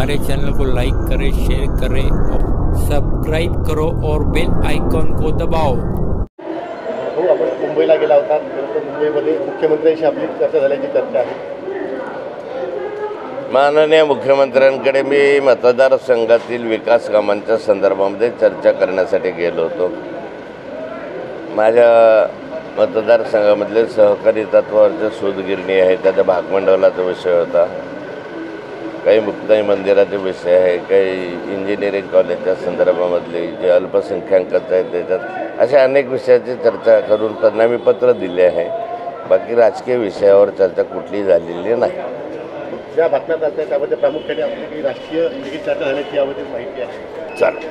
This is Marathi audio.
हमारे चैनल को लाइक करें, शेयर करें और सब्सक्राइब करो और बेल आइकॉन को दबाओ। हो, आपण मुंबईला गेला होता, मुंबईमध्ये मुख्यमंत्र्यांशी आपली चर्चा झाल्याची चर्चा आहे। माननीय मुख्यमंत्र्यांकडे मी मतदारसंघातील विकास कामांच्या संदर्भामध्ये चर्चा करण्यासाठी गेलो होतो। माझ्या मतदारसंघामधले सहकारी तत्वावरचे सूतगिरणी आहे, त्याच्या भागमंडळाचा विषय होता, काही मुक्ताई मंदिराचे विषय आहे, काही इंजिनिअरिंग कॉलेजच्या संदर्भामधले जे अल्पसंख्याकांचं आहे त्याच्यात अशा अनेक विषयाची चर्चा करून त्यांना मी पत्र दिले आहे। बाकी राजकीय विषयावर चर्चा कुठलीही झालेली नाही। ज्या बातम्या चालत आहेत त्यामध्ये प्रामुख्याने आपली काही राजकीय चर्चा झाल्याची यामध्ये माहिती आहे। चालेल।